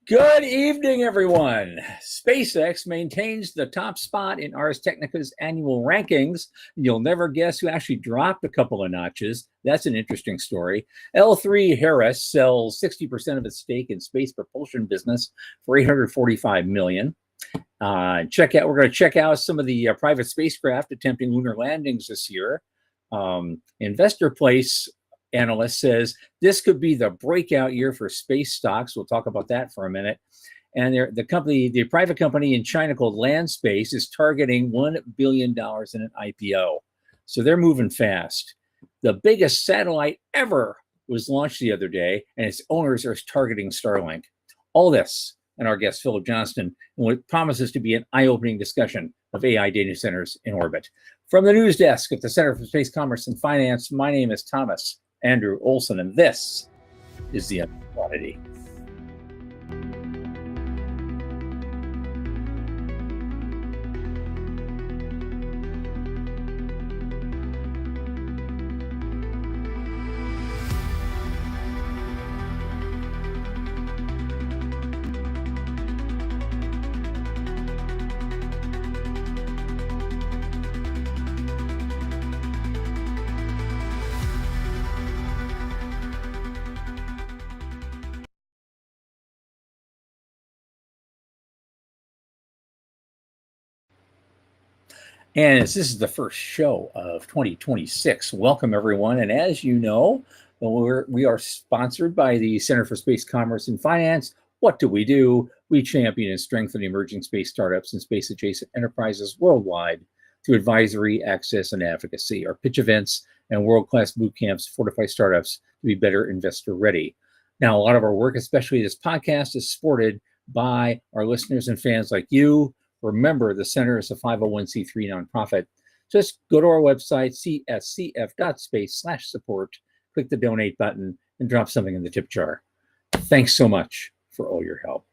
Good evening, everyone. SpaceX maintains the top spot in Ars Technica's annual rankings. You'll never guess who actually dropped a couple of notches. That's an interesting story. L3 Harris sells 60% of its stake in space propulsion business for $845 million. We're going to check out some of the private spacecraft attempting lunar landings this year. Investor Place analyst says this could be the breakout year for space stocks. We'll talk about that for a minute. And the private company in China called Landspace is targeting $1 billion in an IPO. So they're moving fast. The biggest satellite ever was launched the other day, and its owners are targeting Starlink. All this and our guest, Phillip Johnston, and what promises to be an eye-opening discussion of AI data centers in orbit. From the news desk at the Center for Space Commerce and Finance, my name is Thomas Andrew Olson, and this is the Quantity. And this is the first show of 2026. Welcome, everyone. And as you know, we are sponsored by the Center for Space Commerce and Finance. What do? We champion and strengthen emerging space startups and space-adjacent enterprises worldwide through advisory, access, and advocacy. Our pitch events and world-class boot camps fortify startups to be better investor-ready. Now, a lot of our work, especially this podcast, is supported by our listeners and fans like you. Remember, the center is a 501c3 nonprofit. Just go to our website, cscf.space/support, click the donate button, and drop something in the tip jar. Thanks so much for all your help.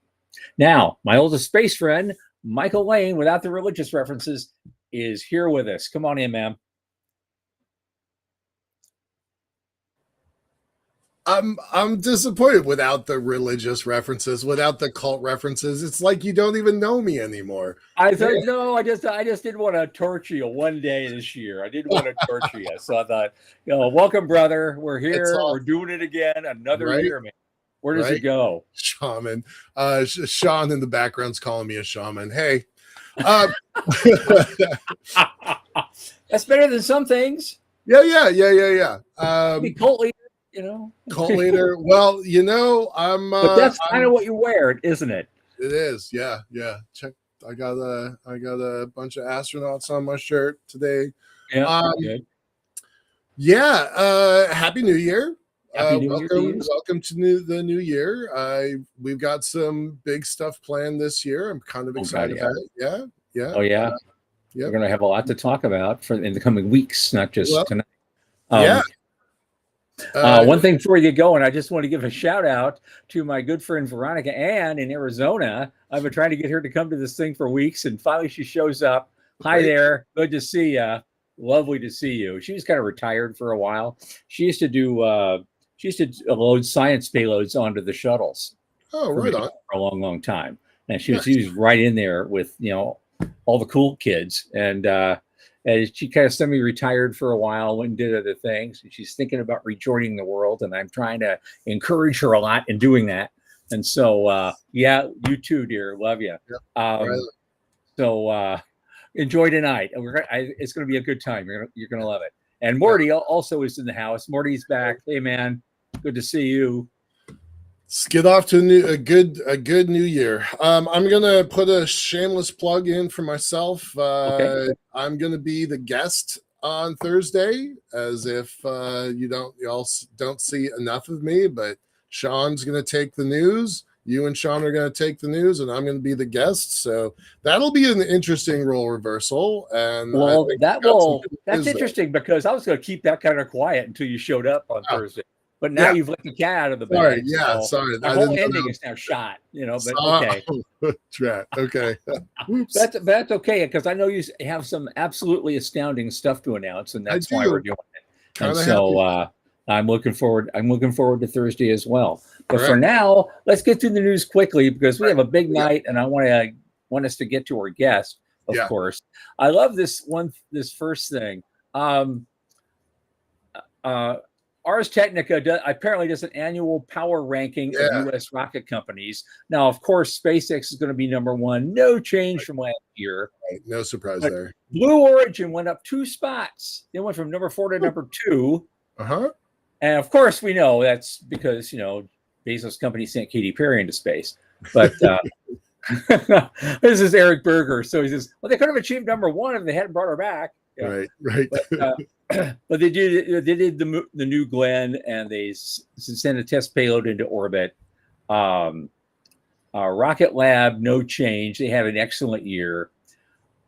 Now, my oldest space friend, Michael Lane, without the religious references, is here with us. Come on in, ma'am. I'm disappointed without the religious references, without the cult references. It's like you don't even know me anymore. I thought, no, I just didn't want to torture you one day this year. I didn't want to torture you. So I thought, welcome, brother. We're here. We're doing it again. Another year, man. Where does it go? Shaman. Sean in the background's calling me a shaman. Hey. That's better than some things. Yeah. Be cult leader. Cult leader. Well, I'm. But that's kind of what you wear, isn't it? It is. Yeah. Check. I got a bunch of astronauts on my shirt today. Yeah. Good. Yeah. Happy New Year. Welcome to the new year. We've got some big stuff planned this year. I'm kind of excited about it. Yeah. Oh yeah. We're going to have a lot to talk about in the coming weeks, not just tonight. One thing before you go, and I just want to give a shout out to my good friend Veronica Ann in Arizona. I've been trying to get her to come to this thing for weeks, and finally she shows up. Hi there, good to see you. Lovely to see you. She was kind of retired for a while. She used to load science payloads onto the shuttles. Oh, right on. For a long time, and she was right in there with all the cool kids, and she kind of semi-retired for a while, went and did other things. And she's thinking about rejoining the world, and I'm trying to encourage her a lot in doing that. And so, you too, dear. Love you. So enjoy tonight. It's going to be a good time. You're going to love it. And Morty also is in the house. Morty's back. Hey, man, good to see you. Let's get off to a good new year. I'm gonna put a shameless plug in for myself. Okay. I'm gonna be the guest on Thursday, as if y'all don't see enough of me. But Sean's gonna take the news. You and Sean are gonna take the news, and I'm gonna be the guest. So that'll be an interesting role reversal. And that's interesting because I was gonna keep that kind of quiet until you showed up on Thursday. But now you've let the cat out of the bag. Sorry. The whole ending is now shot, but okay. Okay. That's okay, because I know you have some absolutely astounding stuff to announce, and that's why we're doing it. And so I'm looking forward to Thursday as well. But All for right. now, let's get through the news quickly because we have a big Yeah. night, and I want us to get to our guest, of Yeah. course. I love this first thing. Um, Ars Technica apparently does an annual power ranking of Yeah. U.S. rocket companies. Now, of course, SpaceX is going to be number one. No change from last year. Right. No surprise But there. Blue Origin went up 2 spots. They went from number 4 to number 2. Uh-huh. And of course, we know that's because, Bezos' company sent Katy Perry into space. But this is Eric Berger. So he says, well, they could have achieved number 1 if they hadn't brought her back. Right. Right. But they did the New Glenn, and they sent a test payload into orbit. Rocket Lab, no change. They had an excellent year.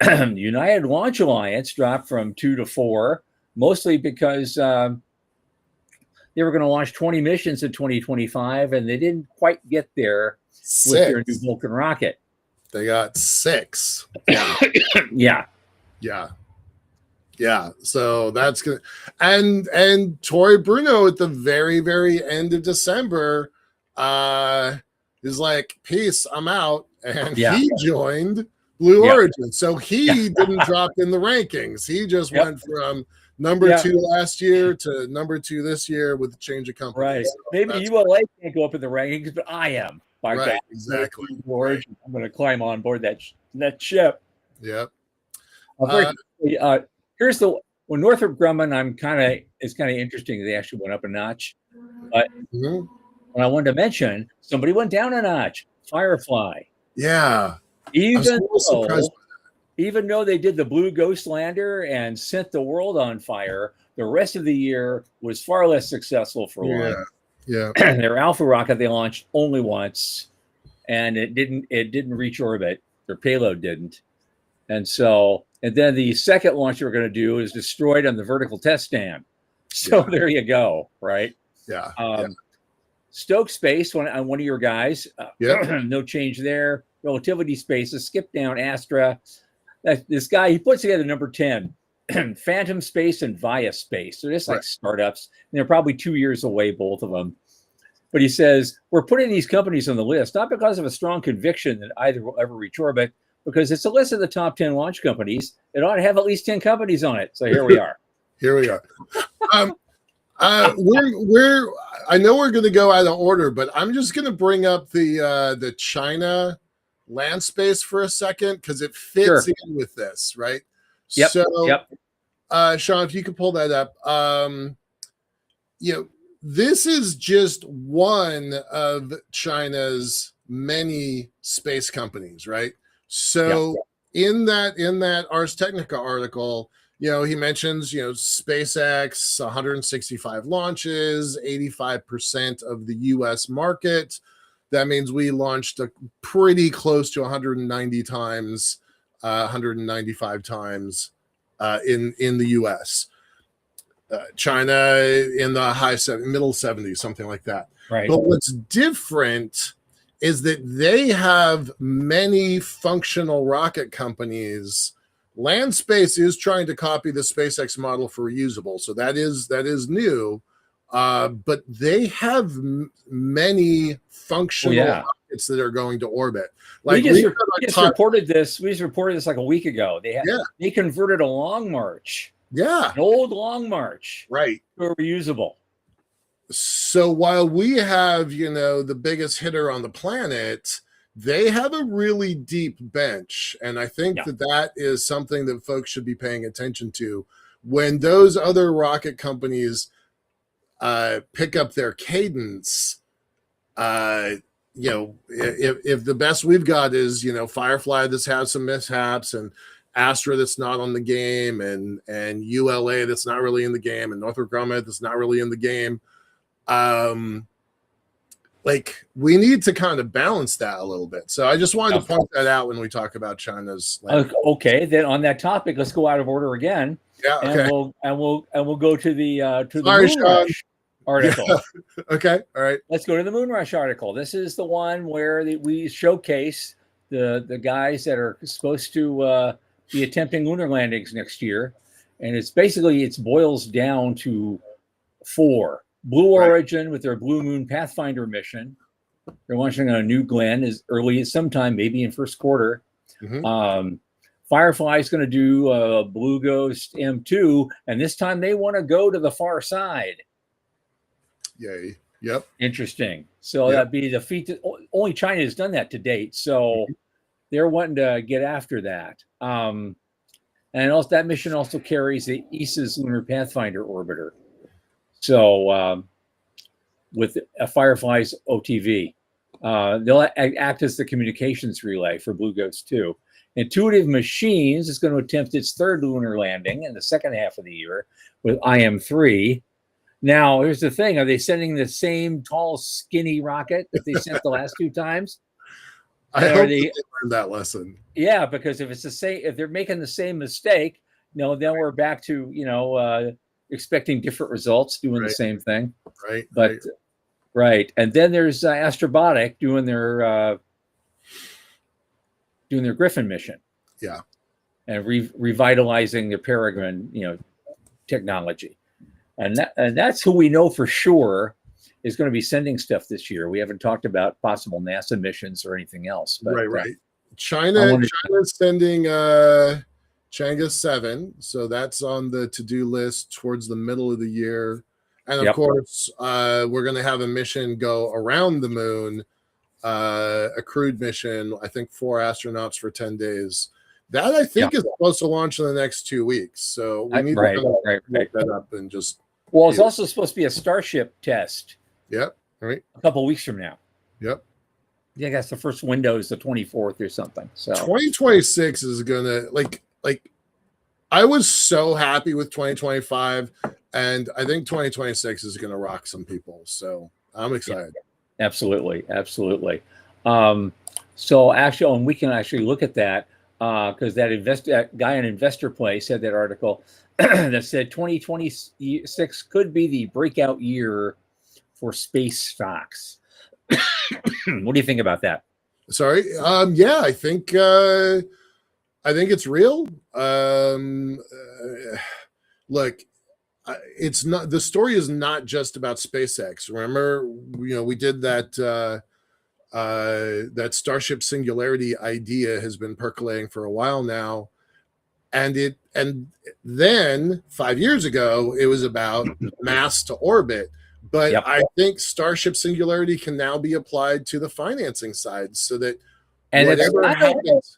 United Launch Alliance dropped from 2 to 4, mostly because they were going to launch 20 missions in 2025, and they didn't quite get there with their new Vulcan rocket. They got 6. Yeah. Yeah. Yeah. So that's good. And Tori Bruno at the very, very end of December is like, peace, I'm out. And he joined Blue Origin. So he didn't drop in the rankings. He just went from number 2 last year to number 2 this year with a change of company. Right. So maybe ULA can't go up in the rankings, but I am. By right, God. exactly. Origin. I'm going to climb on board that ship. Yep. Here's when Northrop Grumman, it's kind of interesting. They actually went up a notch, but when I wanted to mention, somebody went down a notch. Firefly. Yeah. Even though they did the Blue Ghost lander and set the world on fire, the rest of the year was far less successful for one. Yeah. Their Alpha rocket they launched only once, and it didn't reach orbit. Their payload didn't, and then the second launch they were going to do is destroyed on the vertical test stand. So there you go, right? Yeah. Stoke Space, one of your guys. No change there. Relativity Spaces, skip down Astra. This guy, he puts together number 10. Phantom Space and Via Space. They're just like startups, and they're probably 2 years away, both of them. But he says, we're putting these companies on the list, not because of a strong conviction that either will ever reach orbit, because it's a list of the top 10 launch companies. It ought to have at least 10 companies on it. So here we are. I know we're going to go out of order, but I'm just going to bring up the China land space for a second because it fits in with this, right? Yep. So, Sean, if you could pull that up, this is just one of China's many space companies, right? So in that Ars Technica article, he mentions, SpaceX, 165 launches, 85% of the US market. That means we launched pretty close to 190 times, 195 times in the US. China in the middle 70s, something like that. Right. But what's different is that they have many functional rocket companies. Land Space is trying to copy the SpaceX model for reusable, so that is new. But they have many functional rockets that are going to orbit. Like we just reported this like a week ago. They converted a Long March, an old Long March, right, to reusable. So while we have the biggest hitter on the planet, they have a really deep bench, and I think that is something that folks should be paying attention to when those other rocket companies pick up their cadence. If the best we've got is Firefly that's had some mishaps, and Astra that's not on the game, and ULA that's not really in the game, and Northrop Grumman that's not really in the game. We need to kind of balance that a little bit. So I just wanted to point that out when we talk about China's land. Okay, then on that topic, let's go out of order again. Yeah, okay. And we'll go to the Moonrush article. Yeah. Okay, all right. Let's go to the Moonrush article. This is the one where we showcase the guys that are supposed to be attempting lunar landings next year, and it boils down to 4. Blue Origin with their Blue Moon Pathfinder mission. They're launching on a new Glenn as early as sometime, maybe in first quarter. Firefly is going to do Blue Ghost M2, and this time they want to go to the far side. Yay. Yep. Interesting. So that'd be the feat that only China has done that to date. So they're wanting to get after that. And also that mission also carries the ESA's Lunar Pathfinder orbiter. So with a Firefly's OTV, they'll act as the communications relay for Blue Ghost 2. Intuitive Machines is going to attempt its third lunar landing in the second half of the year with IM-3. Now, here's the thing. Are they sending the same tall, skinny rocket that they sent the last two times? I hope they learned that lesson. Yeah, because if it's the same, if they're making the same mistake, then we're back to, expecting different results, doing the same thing. Right. And then there's Astrobotic doing their Griffin mission. Yeah. And revitalizing the Peregrine, technology. And that's who we know for sure is going to be sending stuff this year. We haven't talked about possible NASA missions or anything else. But, right. China's sending Chang'e 7, so that's on the to-do list towards the middle of the year. And of course, we're going to have a mission go around the moon, a crewed mission. I think 4 astronauts for 10 days. That I think is supposed to launch in the next 2 weeks. So we need to look that up and just. Well, it's also supposed to be a Starship test. Yep. Right. A couple of weeks from now. Yep. Yeah, I guess the first window is the 24th or something. So 2026 is gonna like I was so happy with 2025, and I think 2026 is gonna rock some people. So I'm excited. Yeah, absolutely. So actually, and we can actually look at that because that guy on Investor Play said that article that said 2026 could be the breakout year for space stocks. What do you think about that? Sorry. Yeah, I think it's real. Look, it's not, the story is not just about SpaceX. Remember, we did that that Starship Singularity idea has been percolating for a while now. And then 5 years ago, it was about mass to orbit. But I think Starship Singularity can now be applied to the financing side so that whatever happens.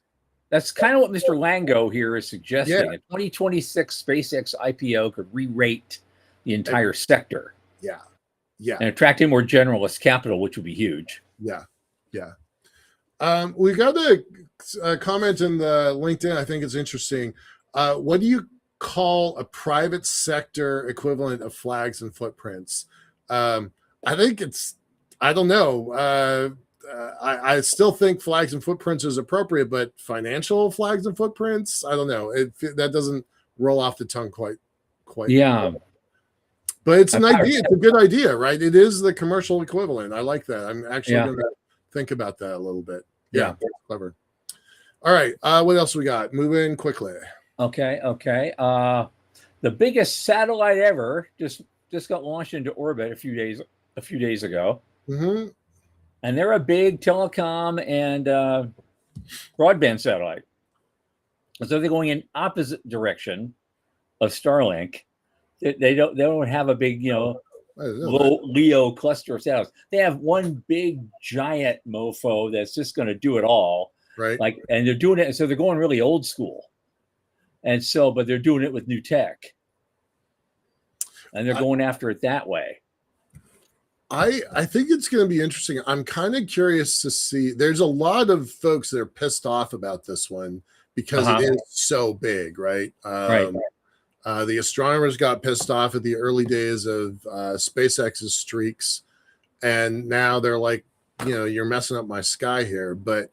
That's kind of what Mr. Lango here is suggesting. A 2026 SpaceX IPO could re-rate the entire sector. Yeah. And attract in more generalist capital, which would be huge. Yeah. We got a comment in the LinkedIn. I think it's interesting. What do you call a private sector equivalent of flags and footprints? I think I don't know. I still think flags and footprints is appropriate, but financial flags and footprints, I don't know. That doesn't roll off the tongue quite. Yeah. But it's an idea. It's a good idea, right? It is the commercial equivalent. I like that. I'm actually going to think about that a little bit. Yeah. Clever. All right. What else we got? Move in quickly. Okay. The biggest satellite ever just got launched into orbit a few days ago. Mm-hmm. And they're a big telecom and broadband satellite. So they're going in opposite direction of Starlink. They don't have a big, low LEO cluster of satellites. They have one big giant mofo that's just going to do it all. Right. And they're doing it. So they're going really old school. But they're doing it with new tech. And they're going after it that way. I think it's going to be interesting. I'm kind of curious to see. There's a lot of folks that are pissed off about this one because it is so big, right? The astronomers got pissed off at the early days of SpaceX's streaks, and now they're like, you're messing up my sky here. But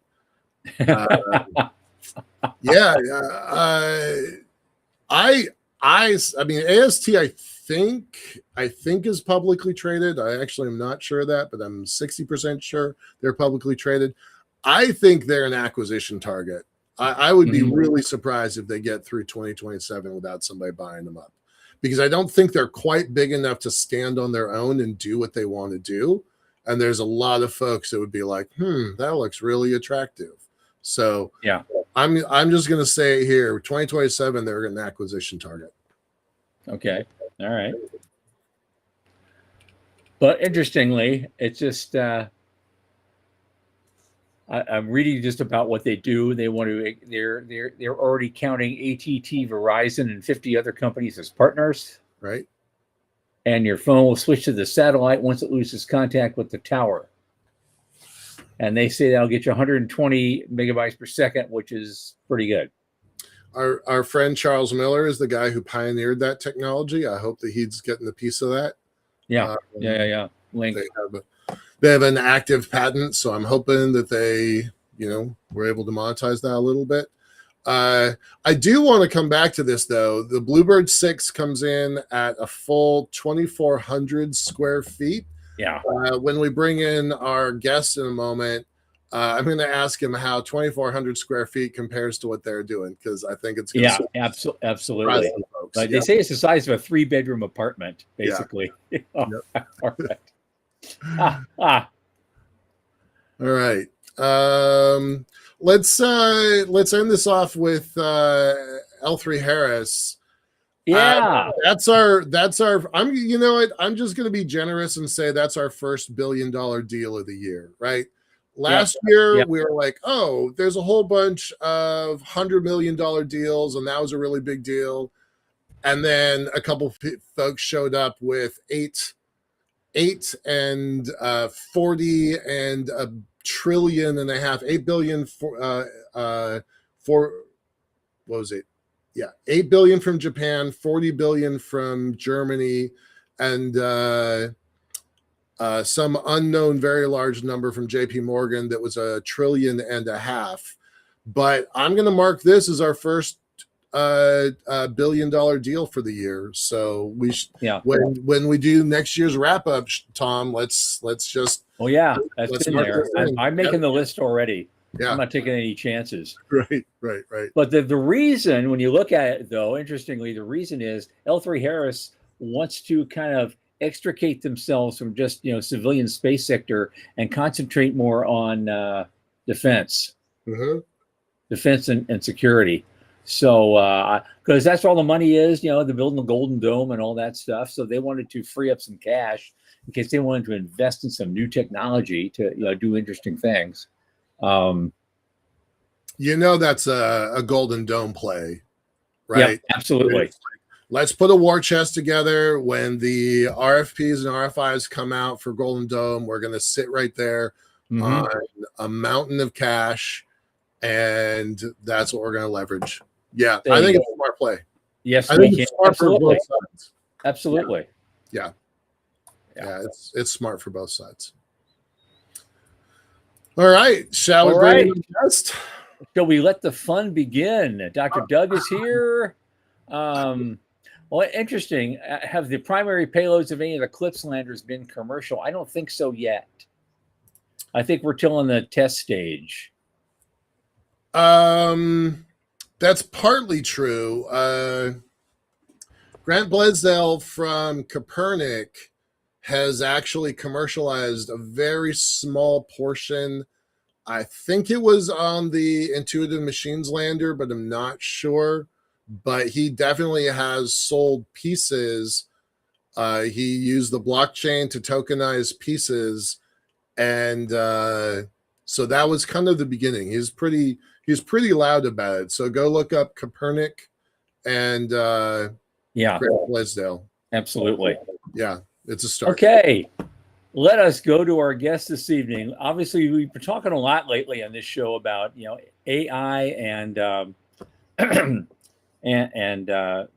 I mean, AST, I think is publicly traded. I actually am not sure of that, but I'm 60% sure they're publicly traded. I think they're an acquisition target. I would be really surprised if they get through 2027 without somebody buying them up, because I don't think they're quite big enough to stand on their own and do what they want to do. And there's a lot of folks that would be like, that looks really attractive. So yeah, I'm just going to say here, 2027, they're an acquisition target. okay, all right. But interestingly, it's just I'm reading just about what they do. They want to. They're already counting AT&T, Verizon, and 50 other companies as partners. Right. And your phone will switch to the satellite once it loses contact with the tower. And they say that'll get you 120 megabytes per second, which is pretty good. Our friend Charles Miller is the guy who pioneered that technology. I hope that he's getting a piece of that. Yeah, yeah. Link. They have an active patent, so I'm hoping that they, were able to monetize that a little bit. I do want to come back to this, though. The Bluebird 6 comes in at a full 2,400 square feet. Yeah. When we bring in our guest in a moment, I'm going to ask him how 2,400 square feet compares to what they're doing, because I think it's going to absolutely. But they say it's the size of a 3-bedroom apartment, basically. Yeah. All right. All right. Let's end this off with L3 Harris. Yeah, that's our. I'm. You know what? I'm just going to be generous and say that's our first $1 billion deal of the year. Right. Last year we were like, oh, there's a whole bunch of $100 million deals, and that was a really big deal. And then a couple of folks showed up with 8 and 40 and $1.5 trillion, 8 billion for what was it? Yeah, 8 billion from Japan, 40 billion from Germany, and some unknown very large number from JP Morgan that was $1.5 trillion. But I'm going to mark this as our first $1 billion deal for the year. So when we do next year's wrap up, Tom, let's just that's in there. I'm making the list already. Yeah. I'm not taking any chances. Right. But the reason, when you look at it, though, interestingly, the reason is L3 Harris wants to kind of extricate themselves from just civilian space sector and concentrate more on defense, defense and security. So, because that's where all the money is, they're building the Golden Dome and all that stuff. So they wanted to free up some cash in case they wanted to invest in some new technology to do interesting things. That's a Golden Dome play, right? Yeah, absolutely. Let's put a war chest together. When the RFPs and RFIs come out for Golden Dome, we're going to sit right there on a mountain of cash, and that's what we're going to leverage. Yeah, I think it's a smart play. Yes, I think it's smart for both sides. Absolutely. Yeah, it's smart for both sides. All right, shall we bring in the guest? Shall we let the fun begin? Dr. Doug is here. Well, interesting. Have the primary payloads of any of the CLPS landers been commercial? I don't think so yet. I think we're still in the test stage. That's partly true. Grant Blaisdell from Copernic has actually commercialized a very small portion. I think it was on the Intuitive Machines lander, but I'm not sure. But he definitely has sold pieces. He used the blockchain to tokenize pieces. And so that was kind of the beginning. He's pretty loud about it. So go look up Copernic and Grant Blaisdell. Absolutely. Yeah, it's a start. Okay. Let us go to our guest this evening. Obviously, we've been talking a lot lately on this show about AI and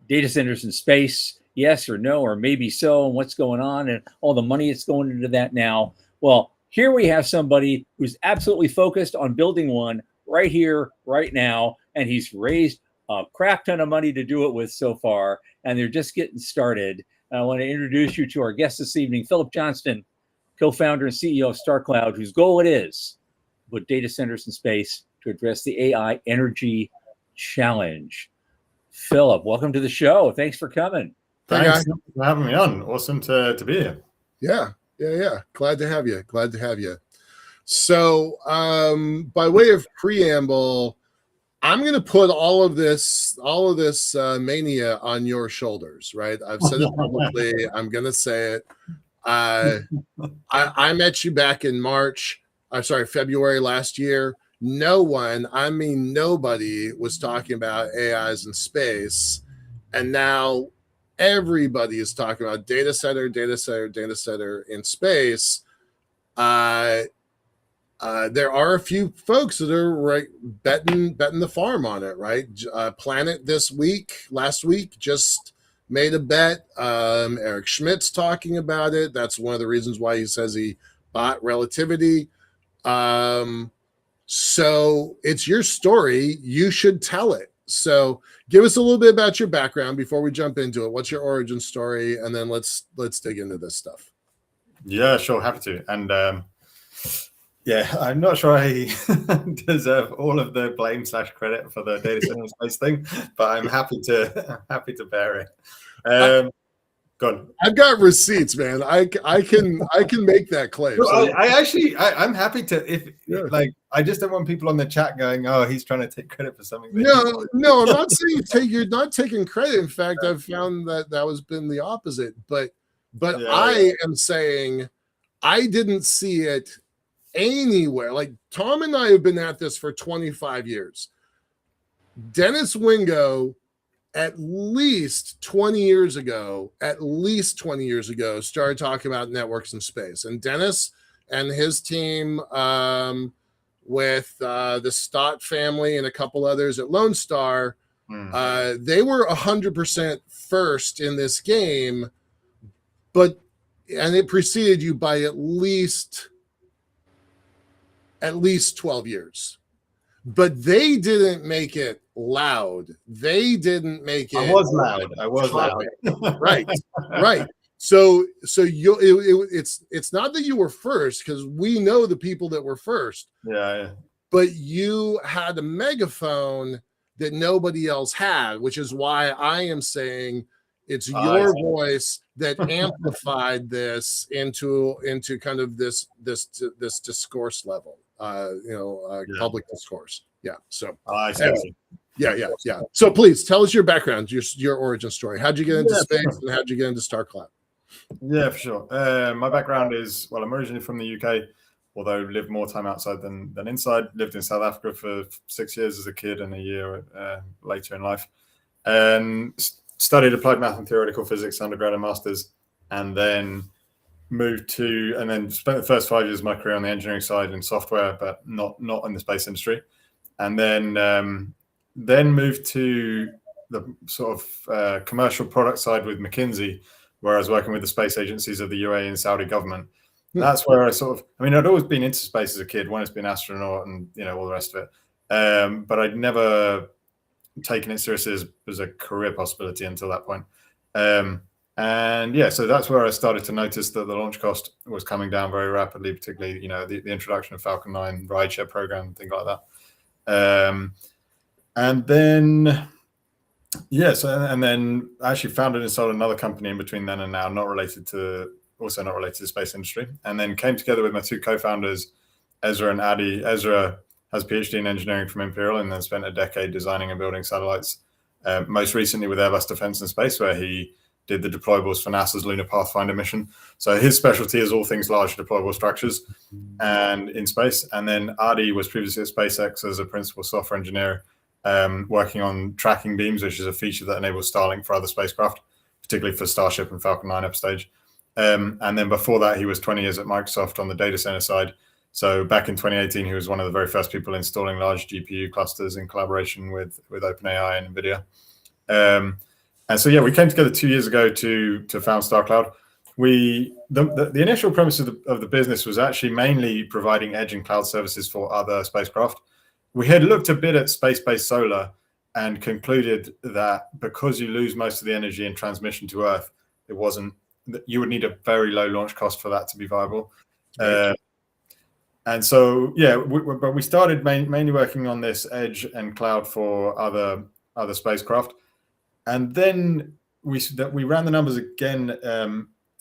data centers in space. Yes or no, or maybe so, and what's going on, and all the money that's going into that now. Well, here we have somebody who's absolutely focused on building one right here, right now, and he's raised a crap ton of money to do it with so far, and they're just getting started. I want to introduce you to our guest this evening, Phillip Johnston, co-founder and CEO of Starcloud, whose goal it is to put data centers in space to address the AI energy challenge. Phillip, welcome to the show. Thanks for coming. Thanks for having me on. Awesome to be here. Yeah. Glad to have you. So, by way of preamble, I'm going to put all of this mania on your shoulders, right? I've said it publicly. I'm going to say it. I met you back in February last year. No one, I mean nobody, was talking about AIs in space, and now everybody is talking about data center in space. There are a few folks that are betting the farm on it, right? Planet last week just made a bet. Eric Schmidt's talking about it. That's one of the reasons why he says he bought Relativity. So it's your story. You should tell it. So give us a little bit about your background before we jump into it. What's your origin story? And then let's dig into this stuff. Yeah, sure. Happy to. And yeah, I'm not sure I deserve all of the blame / credit for the data center space thing, but I'm happy to bear it. Go on. I've got receipts, man. I can make that claim. No, so. I'm happy to. I just don't want people on the chat going, "Oh, he's trying to take credit for something." No, I'm not saying you're not taking credit. In fact, I've found that has been the opposite. But I am saying I didn't see it anywhere. Like Tom and I have been at this for 25 years. Dennis Wingo, at least 20 years ago, started talking about networks in space. And Dennis and his team, with the Stott family and a couple others at Lone Star, they were 100% first in this game, and it preceded you by at least 12 years. But they didn't make it loud. They didn't make it. I was loud. Right. So it's not that you were first, because we know the people that were first. Yeah. But you had a megaphone that nobody else had, which is why I am saying it's your voice that amplified this into kind of this discourse level. Public discourse. Yeah. So yeah. So please tell us your background, your origin story. How'd you get into space, and how'd you get into Starcloud? Yeah, for sure. My background is, I'm originally from the UK, although lived more time outside than inside. Lived in South Africa for 6 years as a kid and a year later in life. Studied applied math and theoretical physics, undergrad and masters, and then spent the first 5 years of my career on the engineering side in software, but not in the space industry. And then moved to the sort of commercial product side with McKinsey, where I was working with the space agencies of the UAE and Saudi government. That's where I'd always been into space as a kid, wanted to be an astronaut and, all the rest of it. But I'd never taken it seriously as a career possibility until that point. So that's where I started to notice that the launch cost was coming down very rapidly, particularly, the introduction of Falcon 9 rideshare program, things like that. And then I actually founded and sold another company in between then and now, not related to the space industry, and then came together with my two co-founders, Ezra and Adi. Ezra has a PhD in engineering from Imperial and then spent a decade designing and building satellites, most recently with Airbus Defence and Space, where he did the deployables for NASA's Lunar Pathfinder mission. So his specialty is all things large deployable structures and in space. And then Adi was previously at SpaceX as a principal software engineer, working on tracking beams, which is a feature that enables Starlink for other spacecraft, particularly for Starship and Falcon 9 upstage. And then before that, he was 20 years at Microsoft on the data center side. So back in 2018, he was one of the very first people installing large GPU clusters in collaboration with OpenAI and NVIDIA. We came together 2 years ago to found Starcloud. The initial premise of the business was actually mainly providing edge and cloud services for other spacecraft. We had looked a bit at space-based solar and concluded that because you lose most of the energy in transmission to Earth, you would need a very low launch cost for that to be viable. But we started mainly working on this edge and cloud for other spacecraft. And then we ran the numbers again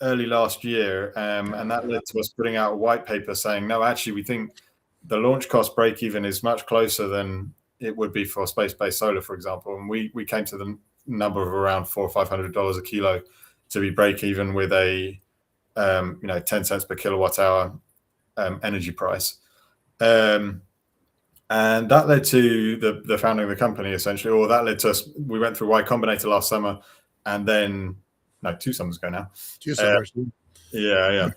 early last year, and that led to us putting out a white paper saying, no, actually, we think the launch cost break even is much closer than it would be for space-based solar, for example. And we came to the number of around $400 or $500 a kilo to be break even with a 10 cents per kilowatt hour energy price. And that led to the founding of the company, essentially, or that led to us. We went through Y Combinator last summer, and then 2 summers ago now. 2 summers. Yeah.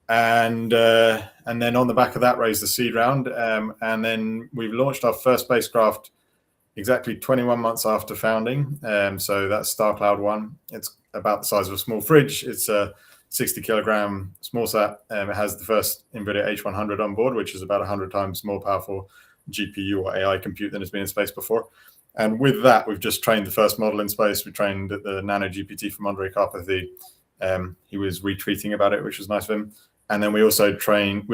And then on the back of that, raised the seed round, and then we've launched our first spacecraft exactly 21 months after founding. So that's Starcloud 1. It's about the size of a small fridge. It's a 60-kilogram small sat. It has the first NVIDIA H100 on board, which is about 100 times more powerful GPU or AI compute than has been in space before. And with that, we've just trained the first model in space. We trained the Nano GPT from Andre Karpathy. He was retweeting about it, which was nice of him. And then we also ran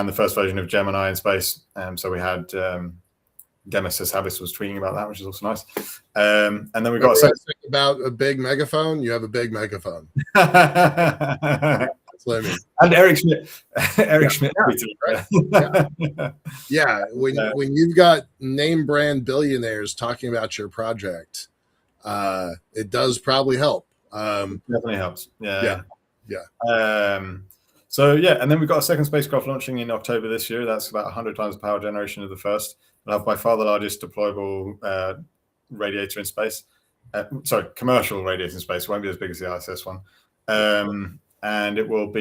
the first version of Gemini in space. So we had Demesis Habis was tweeting about that, which is also nice. And then we got about a big megaphone. You have a big megaphone. That's what I mean. And Eric Schmidt. Schmidt. Right. Yeah. When you've got name brand billionaires talking about your project, it does probably help. Definitely helps. Yeah. And then we've got a second spacecraft launching in October this year. That's about 100 times the power generation of the first. We'll have by far the largest deployable radiator in space. Commercial radiator in space. It won't be as big as the ISS one. And it will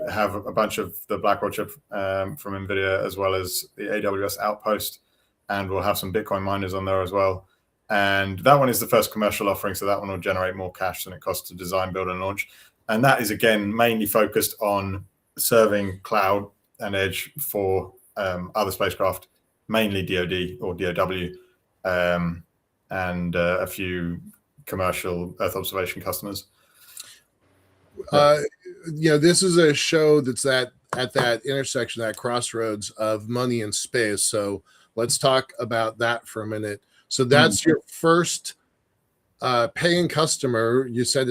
have a bunch of the Blackwell chip from NVIDIA, as well as the AWS Outpost. And we'll have some Bitcoin miners on there as well. And that one is the first commercial offering. So that one will generate more cash than it costs to design, build, and launch. And that is, again, mainly focused on serving cloud and edge for other spacecraft, mainly DoD or DOW, and a few commercial Earth observation customers. This is a show that's at that intersection, that crossroads of money and space. So let's talk about that for a minute. So that's your first paying customer. You said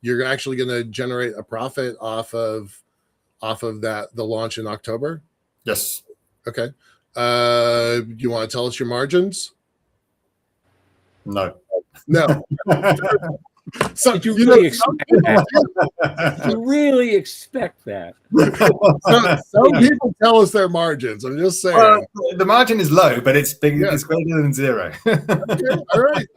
you're actually going to generate a profit off of the launch in October. Yes. Okay. You want to tell us your margins? No. So did you really expect that? Did you really expect that? Some people tell us their margins. I'm just saying. The margin is low, but it's big. Yeah. It's greater than zero. Okay.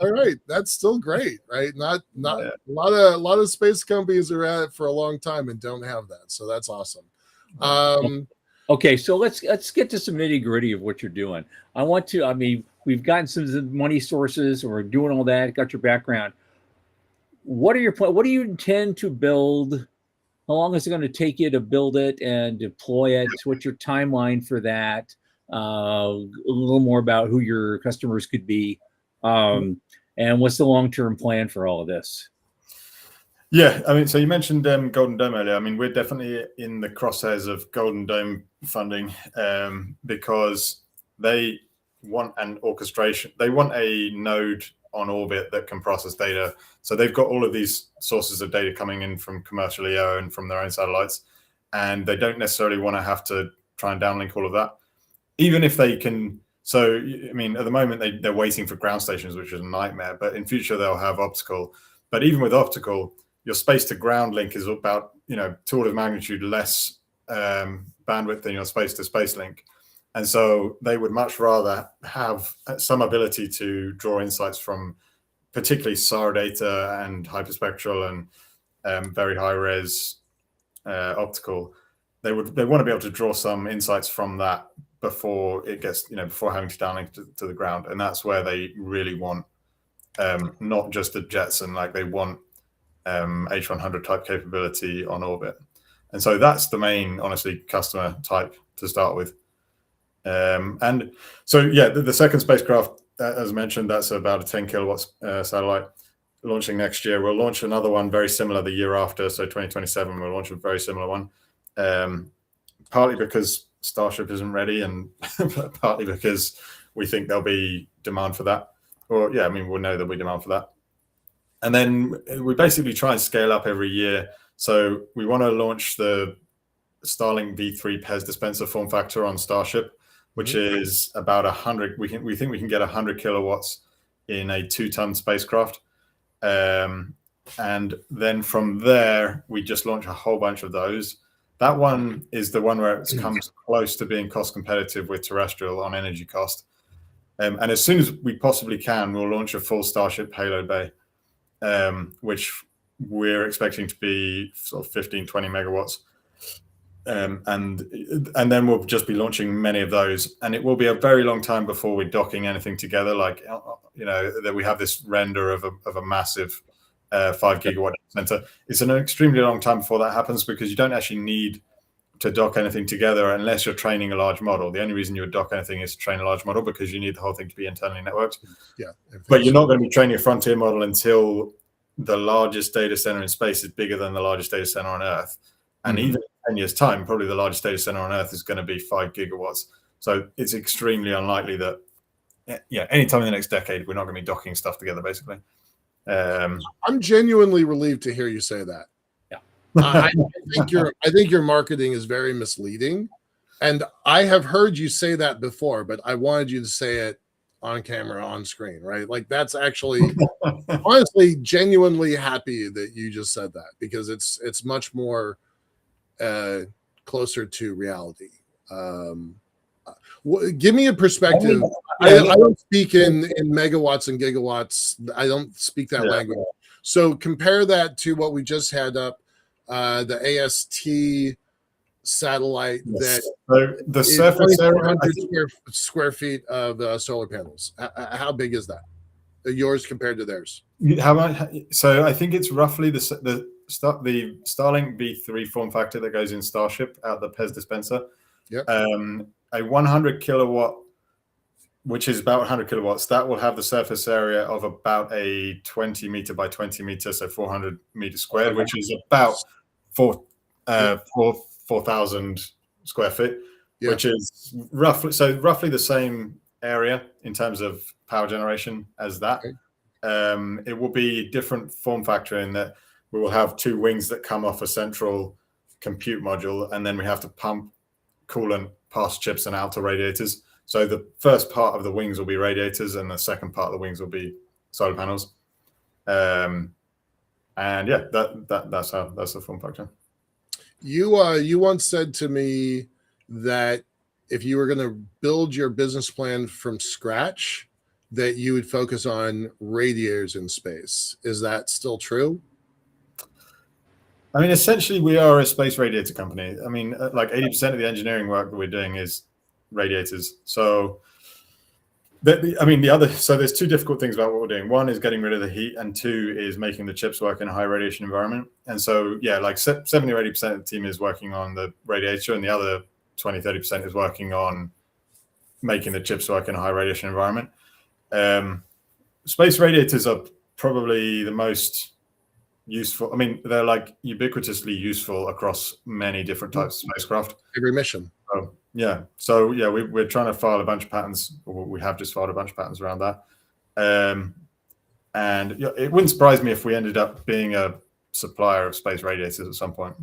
All right. That's still great, right? Not a lot of space companies are at it for a long time and don't have that. So that's awesome. Okay, so let's get to some nitty gritty of what you're doing. We've gotten some money sources, or we're doing all that. Got your background. What do you intend to build? How long is it going to take you to build it and deploy it? What's your timeline for that? A little more about who your customers could be, and what's the long-term plan for all of this? Yeah, so you mentioned Golden Dome earlier. We're definitely in the crosshairs of Golden Dome funding because they want an orchestration. They want a node on orbit that can process data. So they've got all of these sources of data coming in from commercial EO and from their own satellites, and they don't necessarily want to have to try and downlink all of that, even if they can. So, at the moment, they're waiting for ground stations, which is a nightmare, but in future, they'll have optical. But even with optical, your space to ground link is about 2 orders of magnitude less bandwidth than your space to space link. And so they would much rather have some ability to draw insights from particularly SAR data and hyperspectral and very high res optical. They want to be able to draw some insights from that before it gets, before having to downlink to the ground. And that's where they really want not just a Jetson, like they want H100 type capability on orbit. And so that's the main, honestly, customer type to start with. And so, the second spacecraft, as mentioned, that's about a 10 kilowatts satellite launching next year. We'll launch another one very similar the year after. So 2027, we'll launch a very similar one. Partly because Starship isn't ready, and partly because we think there'll be demand for that. Or, we'll know there'll be demand for that. And then we basically try and scale up every year. So we want to launch the Starlink V3 PEZ dispenser form factor on Starship, which is about 100. We think we can get 100 kilowatts in a 2-ton spacecraft. And then from there, we just launch a whole bunch of those. That one is the one where it comes close to being cost competitive with terrestrial on energy cost. And as soon as we possibly can, we'll launch a full Starship payload bay, which we're expecting to be sort of 15, 20 megawatts. And then we'll just be launching many of those. And it will be a very long time before we're docking anything together. Like, that we have this render of a massive 5 gigawatt center. It's an extremely long time before that happens, because you don't actually need to dock anything together unless you're training a large model. The only reason you would dock anything is to train a large model, because you need the whole thing to be internally networked. Yeah. But you're not going to be training a frontier model until the largest data center in space is bigger than the largest data center on Earth. And even in 10 years' time, probably the largest data center on Earth is going to be 5 gigawatts. So it's extremely unlikely that, anytime in the next decade, we're not going to be docking stuff together, basically. I'm genuinely relieved to hear you say that. Yeah. I think your marketing is very misleading, and I have heard you say that before, but I wanted you to say it on camera, on screen, right? Like, that's actually honestly genuinely happy that you just said that, because it's much more closer to reality. Give me a perspective. I don't speak in megawatts and gigawatts. I don't speak that language. So compare that to what we just had up, the AST satellite. Yes. So the surface area, square feet of solar panels. How big is that? Yours compared to theirs? How much? So I think it's roughly the Starlink V3 form factor that goes in Starship out the PEZ dispenser. Yep. A 100 kilowatt, which is about 100 kilowatts, that will have the surface area of about a 20 meter by 20 meter, so 400 meters squared, which is about 4,000 square feet, which is roughly the same area in terms of power generation as that. Okay. It will be different form factor in that we will have 2 wings that come off a central compute module, and then we have to pump coolant past chips and out to radiators. So the first part of the wings will be radiators, and the second part of the wings will be solar panels. And that's the form factor. You once said to me that if you were going to build your business plan from scratch, that you would focus on radiators in space. Is that still true? I mean, essentially, we are a space radiator company. I mean, like 80% of the engineering work that we're doing is radiators. So, so there's 2 difficult things about what we're doing. One is getting rid of the heat, and 2 is making the chips work in a high radiation environment. And so, like 70 or 80% of the team is working on the radiator, and the other 20, 30% is working on making the chips work in a high radiation environment. Space radiators are probably the most useful. I mean, they're like ubiquitously useful across many different types of spacecraft. Every mission. We're trying to file a bunch of patents, or we have just filed a bunch of patents around that. And it wouldn't surprise me if we ended up being a supplier of space radiators at some point.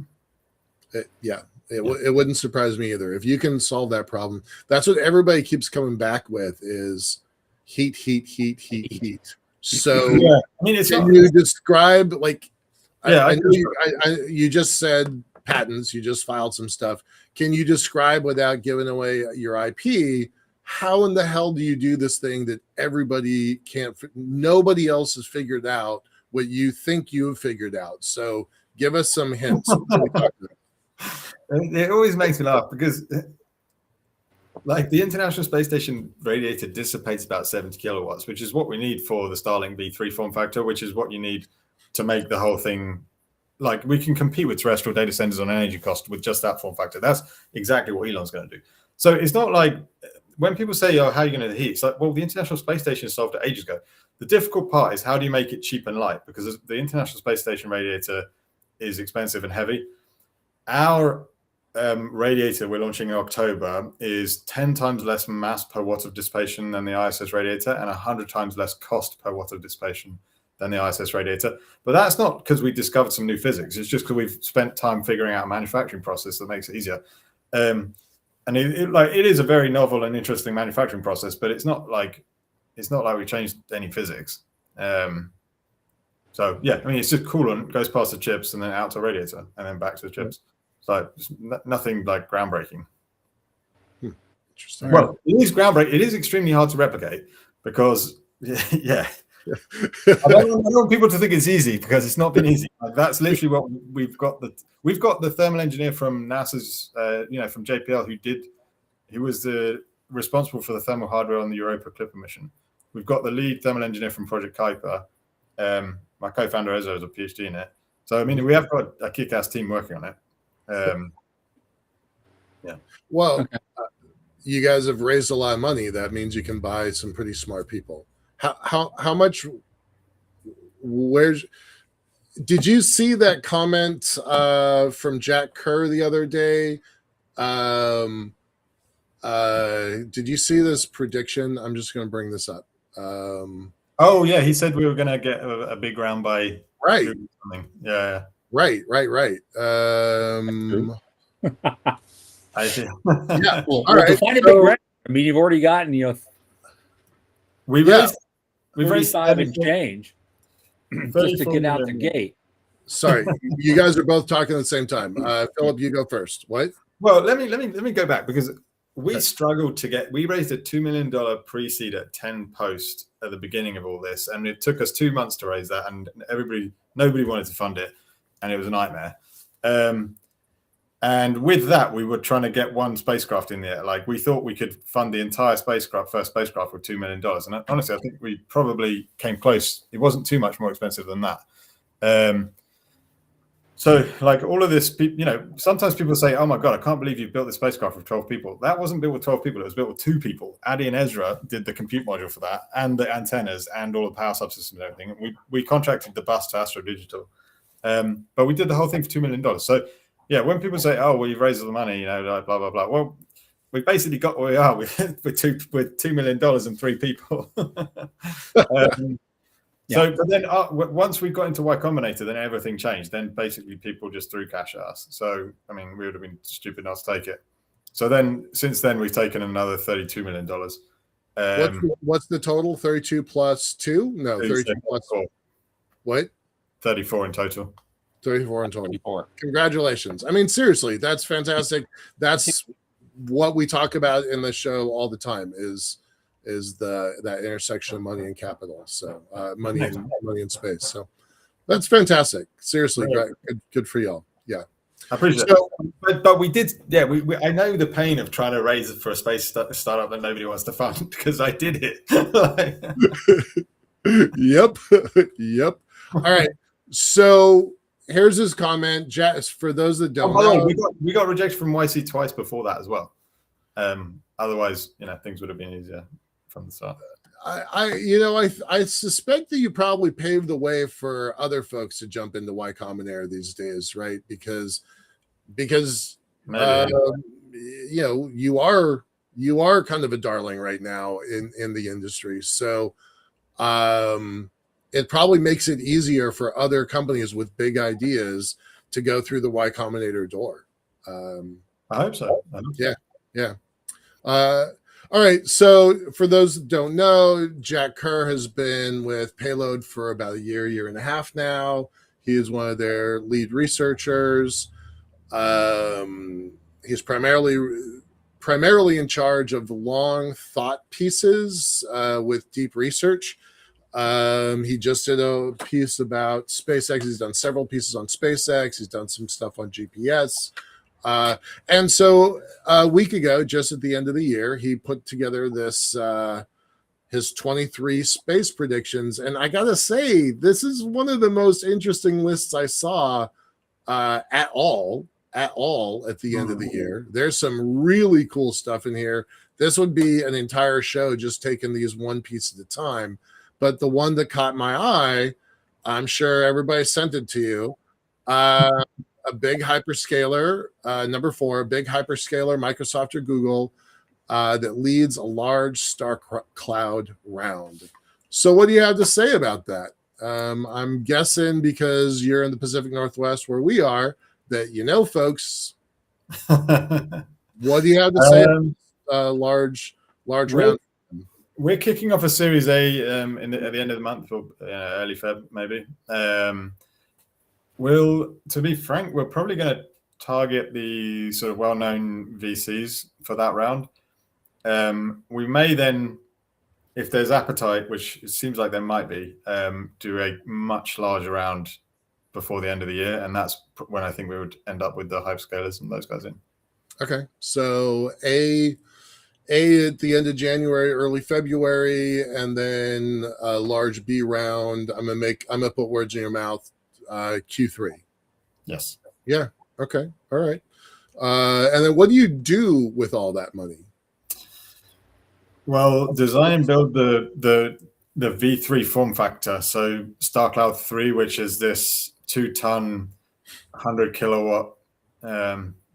It wouldn't surprise me either. If you can solve that problem, that's what everybody keeps coming back with is heat. So I mean, you describe, like, you just said patents, you just filed some stuff. Can you describe, without giving away your IP, how in the hell do you do this thing that nobody else has figured out what you think you have figured out? So give us some hints. It always makes me laugh, because like the International Space Station radiator dissipates about 70 kilowatts, which is what we need for the Starlink V3 form factor, which is what you need to make the whole thing. Like, we can compete with terrestrial data centers on energy cost with just that form factor. That's exactly what Elon's going to do. So it's not like when people say, "Oh, how are you going to heat?" It's like, well, the International Space Station solved it ages ago. The difficult part is how do you make it cheap and light, because the International Space Station radiator is expensive and heavy. Our radiator we're launching in October is 10 times less mass per watt of dissipation than the ISS radiator, and 100 times less cost per watt of dissipation than the ISS radiator. But that's not because we discovered some new physics. It's just because we've spent time figuring out a manufacturing process that makes it easier. And it is a very novel and interesting manufacturing process, but it's not like we changed any physics. So yeah, I mean, it's just coolant goes past the chips and then out to the radiator and then back to the chips. So nothing like groundbreaking. Interesting. Well, it is groundbreaking. It is extremely hard to replicate because, yeah. I don't want people to think it's easy because it's not been easy. Like, that's literally what we've got. We've got the thermal engineer from NASA's, from JPL, who was responsible for the thermal hardware on the Europa Clipper mission. We've got the lead thermal engineer from Project Kuiper. My co-founder Ezra has a PhD in it. So I mean, we have got a kick-ass team working on it. Yeah. Well, you guys have raised a lot of money. That means you can buy some pretty smart people. How much? Did you see that comment from Jack Kerr the other day? Did you see this prediction? I'm just going to bring this up. Oh yeah, he said we were going to get a big round by right. Something. Yeah. Right. I see. Yeah. Well, all right. To find a big round, I mean, you've already gotten we've raised 35 and change just to get out the gate. Sorry, you guys are both talking at the same time. Phillip, you go first. What? Well, let me go back because we struggled to get. We raised a $2 million pre-seed at 10 post at the beginning of all this, and it took us 2 months to raise that, and nobody wanted to fund it, and it was a nightmare. And with that, we were trying to get one spacecraft in the air. Like we thought we could fund the entire first spacecraft with $2 million. And honestly, I think we probably came close. It wasn't too much more expensive than that. So like all of this, sometimes people say, oh my God, I can't believe you built this spacecraft with 12 people. That wasn't built with 12 people. It was built with 2 people. Addy and Ezra did the compute module for that and the antennas and all the power subsystems and everything. And we contracted the bus to Astro Digital. But we did the whole thing for $2 million. So yeah, when people say, "Oh, well, you've raised all the money," like blah blah blah. Well, we basically got where we are with $2 million and 3 people. So, but then once we got into Y Combinator, then everything changed. Then basically people just threw cash at us. So I mean, we would have been stupid not to take it. So then, since then, we've taken another $32 million. What's the total? 32 plus 2? No, 32 plus 4. What? 34 in total. 34 in total. 34. Congratulations. I mean, seriously, that's fantastic. That's what we talk about in the show all the time is that intersection of money and capital. So money and space. So that's fantastic. Seriously, good for y'all. Yeah. I appreciate it. But we did, yeah, I know the pain of trying to raise it for a space startup that nobody wants to fund because I did it. Yep. All right. So here's his comment. For those that don't know, we got rejected from YC twice before that as well. Otherwise, things would have been easier from the start. I suspect that you probably paved the way for other folks to jump into Y Combinator these days, right? Because you are kind of a darling right now in the industry. So it probably makes it easier for other companies with big ideas to go through the Y Combinator door. I hope so. Yeah. All right. So for those that don't know, Jack Kerr has been with Payload for about a year and a half now. He is one of their lead researchers. He's primarily in charge of long thought pieces with deep research. He just did a piece about SpaceX. He's done several pieces on SpaceX. He's done some stuff on GPS. And so a week ago, just at the end of the year, he put together this his 23 space predictions. And I gotta say, this is one of the most interesting lists I saw at all at the end of the year. There's some really cool stuff in here. This would be an entire show just taking these one piece at a time. But the one that caught my eye, I'm sure everybody sent it to you. A big hyperscaler, number 4, a big hyperscaler, Microsoft or Google, that leads a large Starcloud round. So what do you have to say about that? I'm guessing because you're in the Pacific Northwest where we are that folks. What do you have to say? Large round. We're kicking off a Series A at the end of the month or early Feb, maybe. To be frank, we're probably going to target the sort of well-known VCs for that round. We may then, if there's appetite, which it seems like there might be, do a much larger round before the end of the year, and that's when I think we would end up with the hyperscalers and those guys in. Okay, so A at the end of January, early February, and then a large B round. I'm gonna put words in your mouth. Q3. Yes. Yeah. Okay. All right. And then what do you do with all that money? Well, design and build the V3 form factor. So Starcloud 3, which is this 2-ton, 100 kilowatt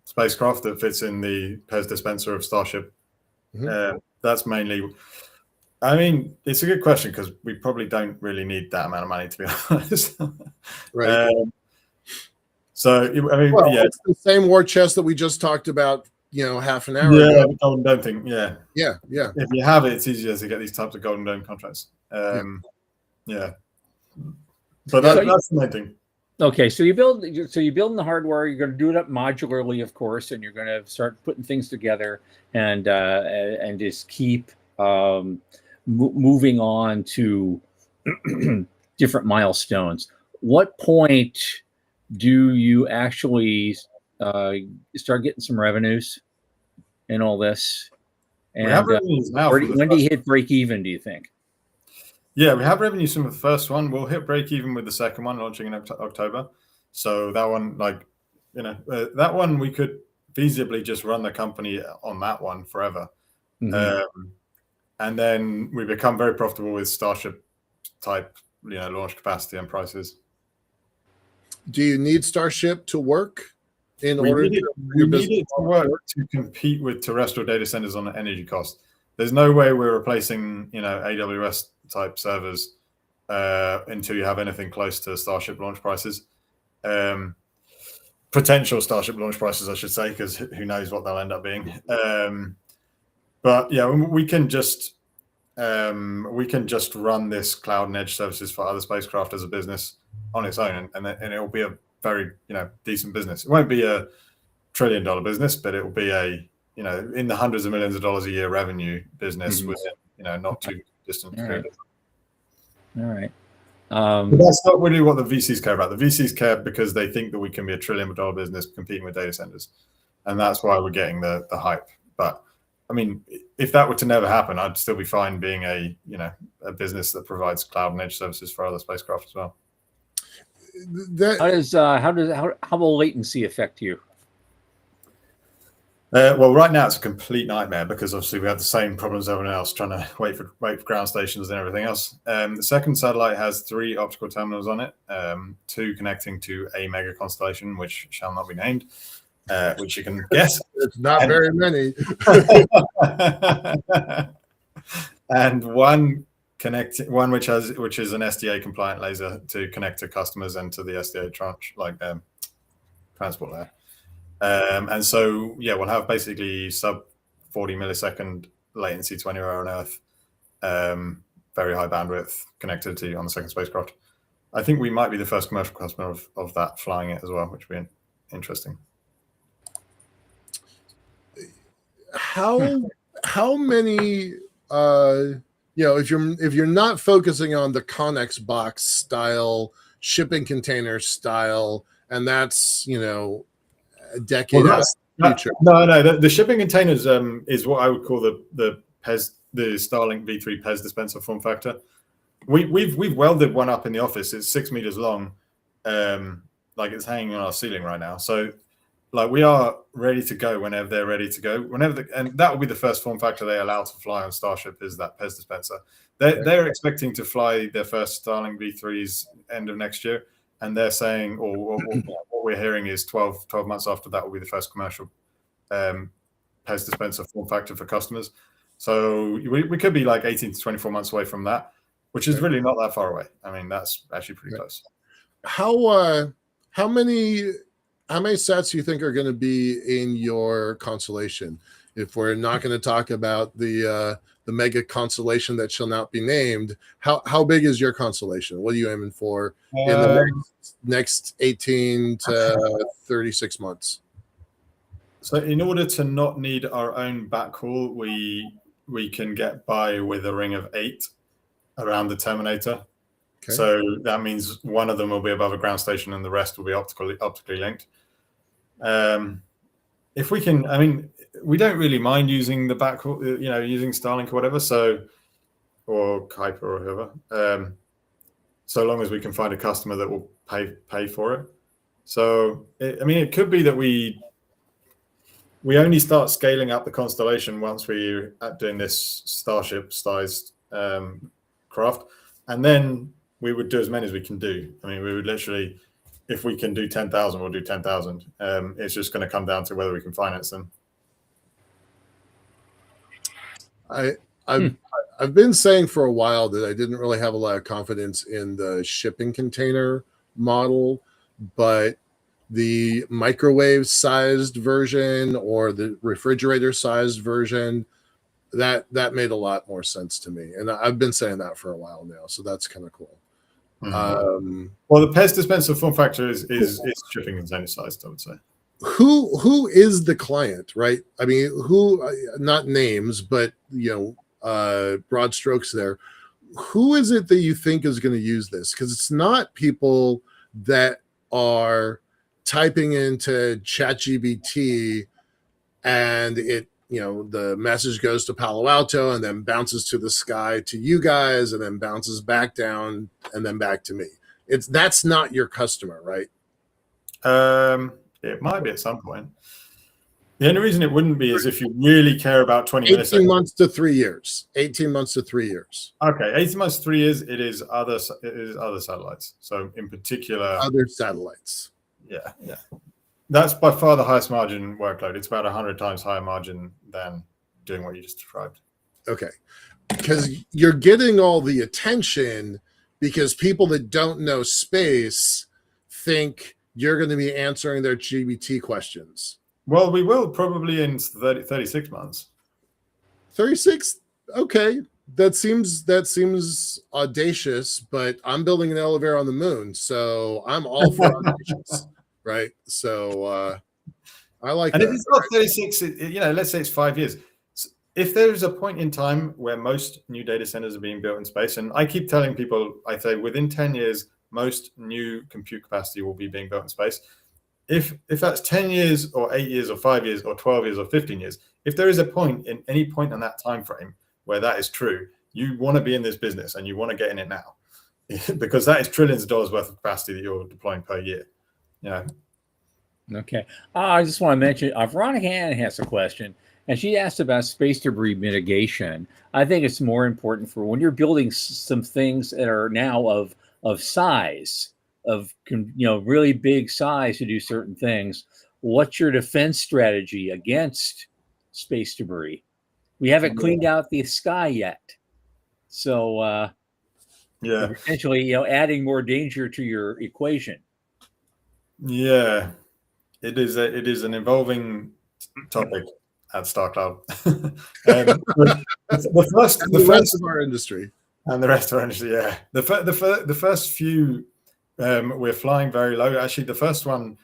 spacecraft that fits in the PEZ dispenser of Starship. Mm-hmm. That's mainly. I mean, it's a good question because we probably don't really need that amount of money, to be honest. Right. So, I mean, it's the same war chest that we just talked about, half an hour ago. Yeah, the Golden Dome thing. Yeah. If you have it, it's easier to get these types of Golden Dome contracts. Yeah. But that's the main thing. Okay, so you're building the hardware. You're going to do it up modularly, of course, and you're going to start putting things together and just keep moving on to different milestones. What point do you actually start getting some revenues in all this? And we have revenues now. When do you hit break even, do you think? Yeah, we have revenues from the first one. We'll hit break even with the second one launching in October. So that one, that one we could feasibly just run the company on that one forever. Mm-hmm. And then we become very profitable with Starship type, launch capacity and prices. Do you need Starship to work in order to work to compete with terrestrial data centers on the energy cost? There's no way we're replacing, AWS type servers until you have anything close to Starship launch prices. Potential Starship launch prices, I should say, because who knows what they'll end up being. But yeah, we can just run this cloud and edge services for other spacecraft as a business on its own, and it will be a very decent business. It won't be a $1 trillion business, but it will be a in the hundreds of millions of dollars a year revenue business within not too distant period. All right. But that's not really what the VCs care about. The VCs care because they think that we can be a $1 trillion business competing with data centers, and that's why we're getting the hype. But I mean, if that were to never happen, I'd still be fine being a business that provides cloud and edge services for other spacecraft as well. How will latency affect you? Well, right now it's a complete nightmare because obviously we have the same problems as everyone else trying to wait for ground stations and everything else. The second satellite has 3 optical terminals on it, 2 connecting to a mega constellation, which shall not be named, which you can guess. It's not very many. And one which is an SDA compliant laser to connect to customers and to the SDA transport layer. And so, we'll have basically sub 40 millisecond latency to anywhere on Earth, very high bandwidth connectivity on the second spacecraft. I think we might be the first commercial customer of that flying it as well, which would be interesting. How many if you're not focusing on the Connex box style shipping container style, and that's a decade out future. No. The shipping containers is what I would call the PEZ, the Starlink V3 PEZ dispenser form factor. We've welded one up in the office. It's 6 meters long, it's hanging on our ceiling right now. So we are ready to go whenever they're ready to go. And that will be the first form factor they allow to fly on Starship is that PEZ dispenser. They're expecting to fly their first Starlink V3s end of next year. And they're saying, or what we're hearing is 12 months after that will be the first commercial PEZ dispenser form factor for customers. So we could be 18 to 24 months away from that. which is really not that far away. I mean, that's actually pretty close. How many sets do you think are going to be in your constellation? If we're not going to talk about the mega constellation that shall not be named, how big is your constellation? What are you aiming for in the next 18 to 36 months? So in order to not need our own backhaul, we can get by with a ring of 8 around the terminator. Okay. So that means one of them will be above a ground station and the rest will be optically linked. If we can, I mean, we don't really mind using the backhaul, using Starlink or whatever, or Kuiper or whoever, so long as we can find a customer that will pay for it. So, it could be that we only start scaling up the constellation once we're doing this Starship-sized craft, and then we would do as many as we can do. I mean, we would literally, if we can do 10,000, we'll do 10,000. It's just going to come down to whether we can finance them. I've been saying for a while that I didn't really have a lot of confidence in the shipping container model, but the microwave-sized version or the refrigerator-sized version, that made a lot more sense to me. And I've been saying that for a while now, so that's kind of cool. Mm-hmm. Well, the Pez dispenser form factor is shipping container sized, I would say. Who is the client, right? I mean, not names, but broad strokes there. Who is it that you think is going to use this? Because it's not people that are typing into ChatGPT and it, the message goes to Palo Alto and then bounces to the sky to you guys and then bounces back down and then back to me. That's not your customer, right? It might be at some point. The only reason it wouldn't be is if you really care about 20 minutes. 18 months to 3 years. 18 months to 3 years. Okay, 18 months to 3 years. It is other satellites. So in particular, other satellites. Yeah. That's by far the highest margin workload. It's about 100 times higher margin than doing what you just described. Okay, because you're getting all the attention because people that don't know space think you're going to be answering their GBT questions. Well, we will probably in 36 months. 36? Okay. That seems audacious, but I'm building an elevator on the moon, so I'm all for audacious, right? So I like and that. If it's not 36, let's say it's 5 years. If there is a point in time where most new data centers are being built in space, and I keep telling people, I say within 10 years, most new compute capacity will be being built in space. If that's 10 years or 8 years or 5 years or 12 years or 15 years, if there is a point in any point in that time frame where that is true, you want to be in this business and you want to get in it now because that is trillions of dollars worth of capacity that you're deploying per year. Yeah. Okay. I just want to mention, Veronica Ann has a question, and she asked about space debris mitigation. I think it's more important for when you're building some things that are now of size, of really big size to do certain things. What's your defense strategy against space debris? We haven't cleaned out the sky yet, so potentially adding more danger to your equation. Yeah, it is an evolving topic at Starcloud. the rest of our industry. And the rest of our industry, yeah. The first few, we're flying very low. Actually, the first one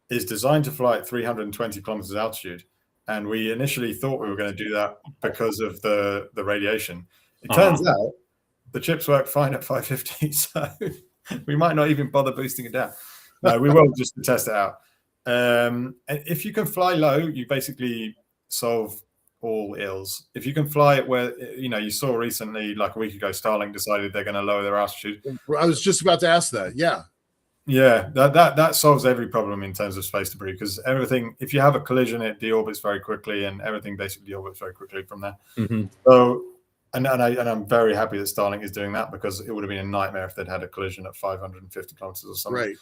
is designed to fly at 320 kilometers altitude. And we initially thought we were going to do that because of the radiation. It turns out the chips work fine at 550, so we might not even bother boosting it down. No, we will just to test it out. And if you can fly low, you basically solve all ills. If you can fly it where, you saw recently, like a week ago, Starlink decided they're going to lower their altitude. I was just about to ask that. Yeah. Yeah, that solves every problem in terms of space debris because everything, if you have a collision, it deorbits very quickly and everything basically deorbits very quickly from there. Mm-hmm. So, and I'm very happy that Starlink is doing that because it would have been a nightmare if they'd had a collision at 550 kilometers or something.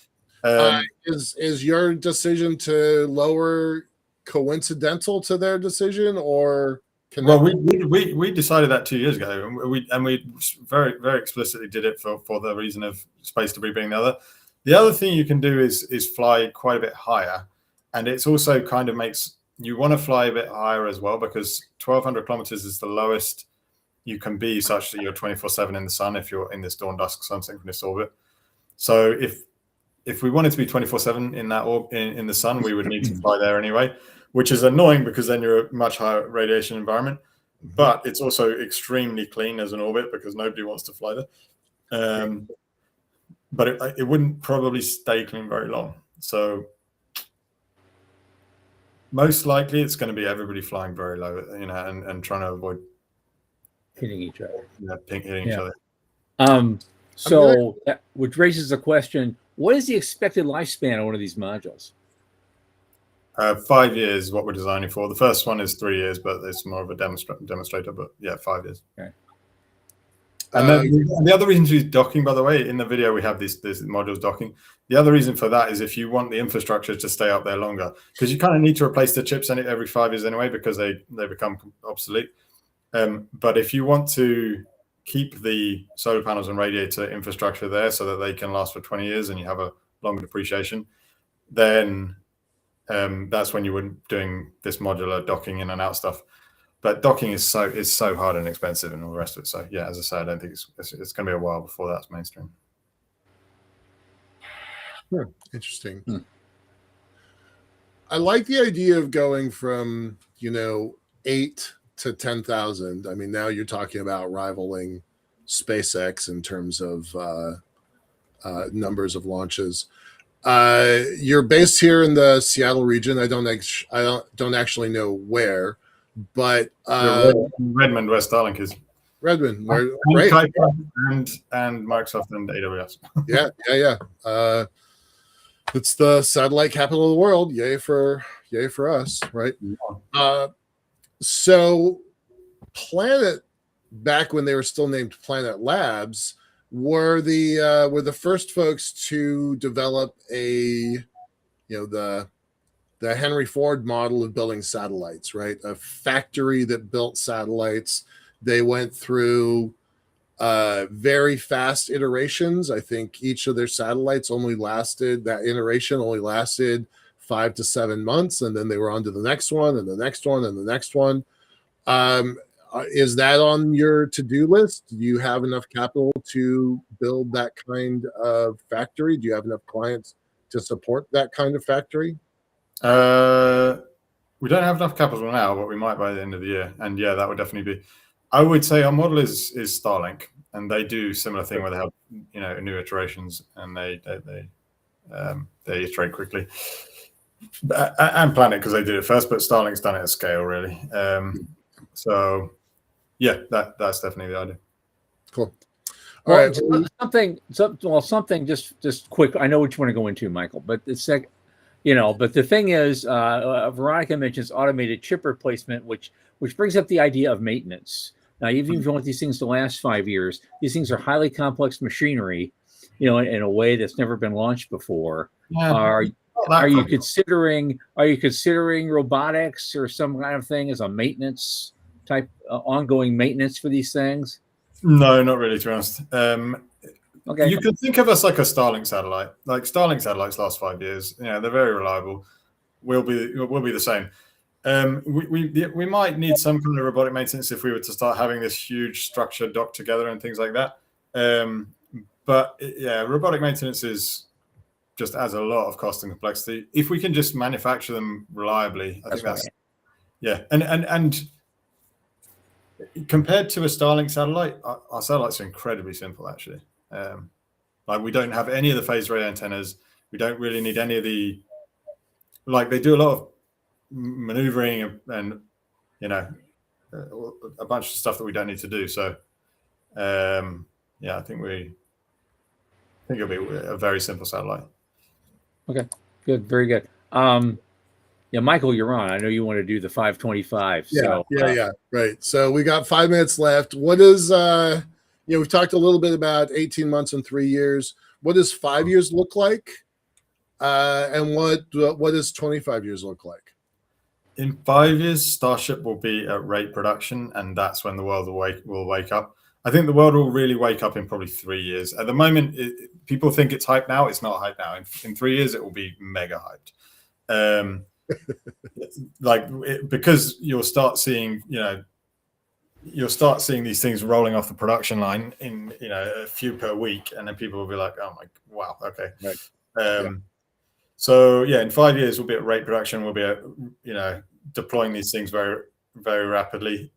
Right. Is your decision to lower coincidental to their decision, or Well, we decided that 2 years ago, and we very, very explicitly did it for the reason of space debris being the other. The other thing you can do is fly quite a bit higher, and it's also kind of makes you want to fly a bit higher as well, because 1,200 kilometers is the lowest you can be, such that you're 24/7 in the sun if you're in this dawn dusk sun synchronous orbit. So if we wanted to be 24/7 in that in the sun, we would need to fly there anyway, which is annoying because then you're a much higher radiation environment. But it's also extremely clean as an orbit because nobody wants to fly there. But it wouldn't probably stay clean very long. So most likely it's going to be everybody flying very low, and trying to avoid hitting each other. Yeah, hitting each other. So, which raises the question: what is the expected lifespan of one of these modules? 5 years is what we're designing for. The first one is 3 years, but it's more of a demonstrator. But yeah, 5 years. Okay. And then the other reason to use docking, by the way, in the video we have these modules docking. The other reason for that is if you want the infrastructure to stay up there longer, because you kind of need to replace the chips every 5 years anyway, because they become obsolete. But if you want to keep the solar panels and radiator infrastructure there so that they can last for 20 years and you have a longer depreciation, then that's when you were doing this modular docking in and out stuff. But docking is so hard and expensive and all the rest of it. So yeah, as I say, I don't think it's going to be a while before that's mainstream. Interesting. I like the idea of going from 8 to 10,000. I mean, now you're talking about rivaling SpaceX in terms of numbers of launches. You're based here in the Seattle region. I don't actually know where, but Redmond, where Starlink is. Redmond, right? And Microsoft and AWS. Yeah. It's the satellite capital of the world. Yay for us, right? So Planet, back when they were still named Planet Labs, were the first folks to develop the Henry Ford model of building satellites, right? A factory that built satellites. They went through very fast iterations. I think each of their satellites that iteration only lasted 5 to 7 months, and then they were on to the next one and the next one and the next one. Is that on your to-do list? Do you have enough capital to build that kind of factory? Do you have enough clients to support that kind of factory? We don't have enough capital now, but we might by the end of the year. And yeah, that would definitely be. I would say our model is Starlink, and they do similar thing where they have new iterations and they iterate quickly. And Planet, because they did it first, but Starlink's done it at scale, really. So yeah, that's definitely the idea. Cool. All right. Something just quick. I know what you want to go into, Michael, but but the thing is, Veronica mentions automated chip replacement, which brings up the idea of maintenance. Now, even if you want these things to last 5 years, these things are highly complex machinery, in a way that's never been launched before. Yeah. Are you considering robotics or some kind of thing as a maintenance type, ongoing maintenance for these things? No, not really, to be honest. Okay. You can think of us like a Starlink satellite. Like Starlink satellites last 5 years. They're very reliable. We'll be the same. We might need some kind of robotic maintenance if we were to start having this huge structure docked together and things like that. But yeah, robotic maintenance just adds a lot of cost and complexity. If we can just manufacture them reliably, I think that's yeah. And compared to a Starlink satellite, our satellites are incredibly simple, actually. Like we don't have any of the phased array antennas. We don't really need any of the, they do a lot of maneuvering and a bunch of stuff that we don't need to do. So yeah, I think it'll be a very simple satellite. Okay, good, very good. Yeah, Michael, you're on. I know you want to do the 525. Yeah, right. So we got 5 minutes left. What is we've talked a little bit about 18 months and 3 years. What does 5 years look like? And what does 25 years look like? In 5 years, Starship will be at rate production, and that's when the world will wake up. I think the world will really wake up in probably 3 years. At the moment, people think it's hype now. It's not hype now. In 3 years, it will be mega hyped. Because you'll start seeing, these things rolling off the production line in, a few per week, and then people will be like, oh my, wow, okay. Right. So yeah, in 5 years we'll be at rate production. We'll be deploying these things very, very rapidly.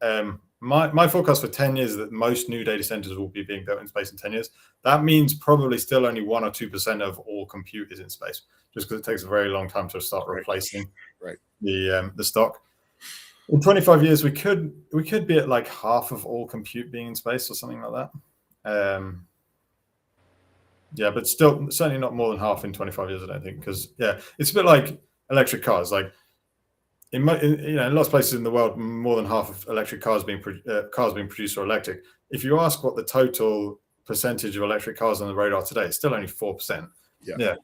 My forecast for 10 years is that most new data centers will be being built in space in 10 years. That means probably still only 1 or 2% of all compute is in space, just because it takes a very long time to start replacing the stock. In 25 years, we could be at like half of all compute being in space or something like that. Yeah, but still certainly not more than half in 25 years, I don't think, because it's a bit like electric cars. Like in lots of places in the world, more than half of electric cars being produced are electric. If you ask what the total percentage of electric cars on the road are today, it's still only 4%. Yeah.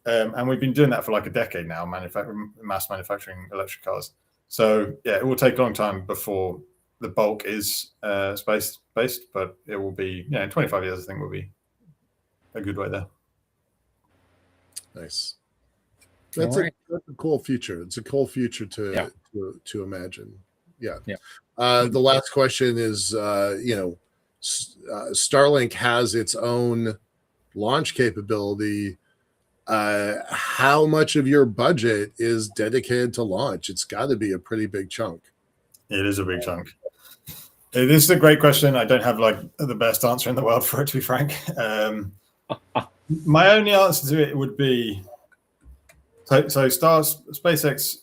And we've been doing that for like a decade now, mass manufacturing electric cars. So yeah, it will take a long time before the bulk is space based, but it will be in 25 years. I think will be a good way there. Nice. That's a cool future. It's a cool future to imagine. Yeah. The last question is, Starlink has its own launch capability. How much of your budget is dedicated to launch? It's got to be a pretty big chunk. It is a big chunk. This is a great question. I don't have like the best answer in the world for it, to be frank. My only answer to it would be SpaceX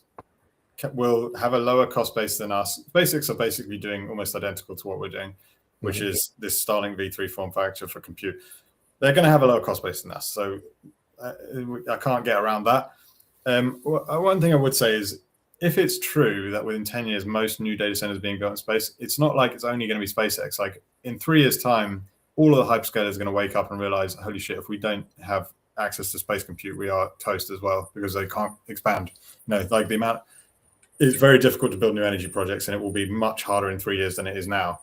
will have a lower cost base than us. SpaceX are basically doing almost identical to what we're doing, which is this Starlink V3 form factor for compute. They're going to have a lower cost base than us, so I can't get around that. One thing I would say is, if it's true that within 10 years most new data centers being built in space, it's not like it's only going to be SpaceX. Like in 3 years' time, all of the hyperscalers are going to wake up and realize, holy shit, if we don't have access to space compute, we are toast as well, because they can't expand. Like the amount, it's very difficult to build new energy projects, and it will be much harder in 3 years than it is now.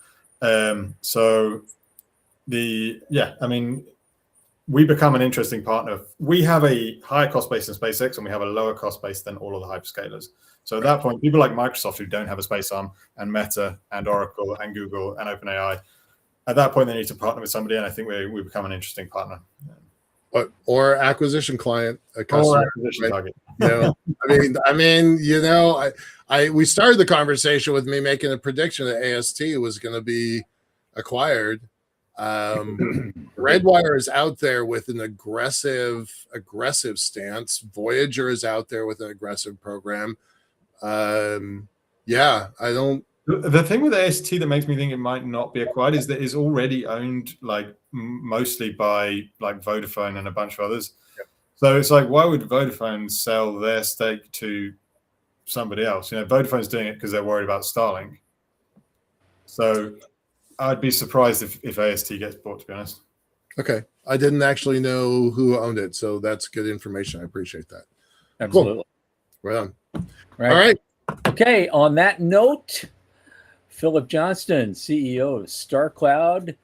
We become an interesting partner. We have a higher cost base than SpaceX, and we have a lower cost base than all of the hyperscalers. So at that point, people like Microsoft, who don't have a space arm, and Meta, and Oracle, and Google, and OpenAI, at that point, they need to partner with somebody, and I think we become an interesting partner. Or acquisition client, a customer, or acquisition target. We started the conversation with me making a prediction that AST was going to be acquired. Redwire is out there with an aggressive stance. Voyager is out there with an aggressive program. The thing with AST that makes me think it might not be acquired is that it's already owned mostly by Vodafone and a bunch of others. So it's like, why would Vodafone sell their stake to somebody else? Vodafone's doing it because they're worried about Starlink. So I'd be surprised if AST gets bought, to be honest. Okay. I didn't actually know who owned it, so that's good information. I appreciate that. Absolutely. Cool. Right on. Right. All right. Okay. On that note, Phillip Johnston, CEO of Starcloud,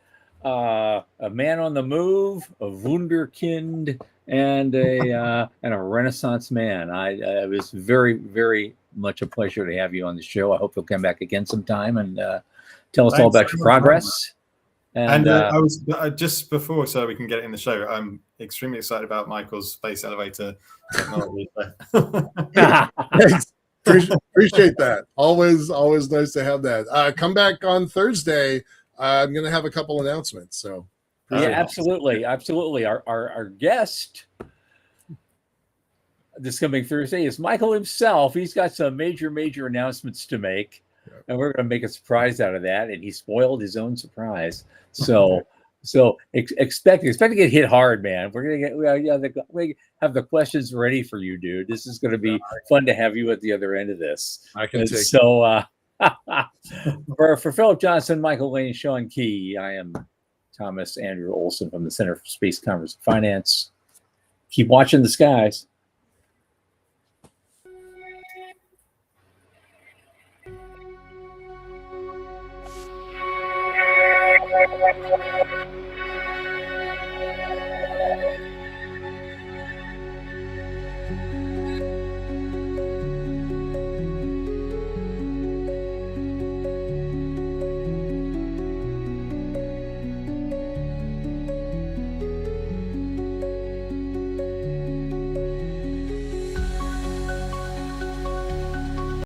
a man on the move, a wunderkind, and a Renaissance man. It was very, very much a pleasure to have you on the show. I hope you'll come back again sometime and tell us all about your progress. And I was just before, so we can get it in the show, I'm extremely excited about Michael's space elevator technology. Appreciate that. Always nice to have that. Come back on Thursday. I'm going to have a couple announcements. So absolutely. Our guest this coming Thursday is Michael himself. He's got some major announcements to make, and we're going to make a surprise out of that. And he spoiled his own surprise. So expect to get hit hard, man. We have the questions ready for you, dude. This is going to be fun to have you at the other end of this. I can take so. For Phillip Johnston, Michael Lane, Sean Key, I am Thomas Andrew Olson from the Center for Space Commerce and Finance. Keep watching the skies.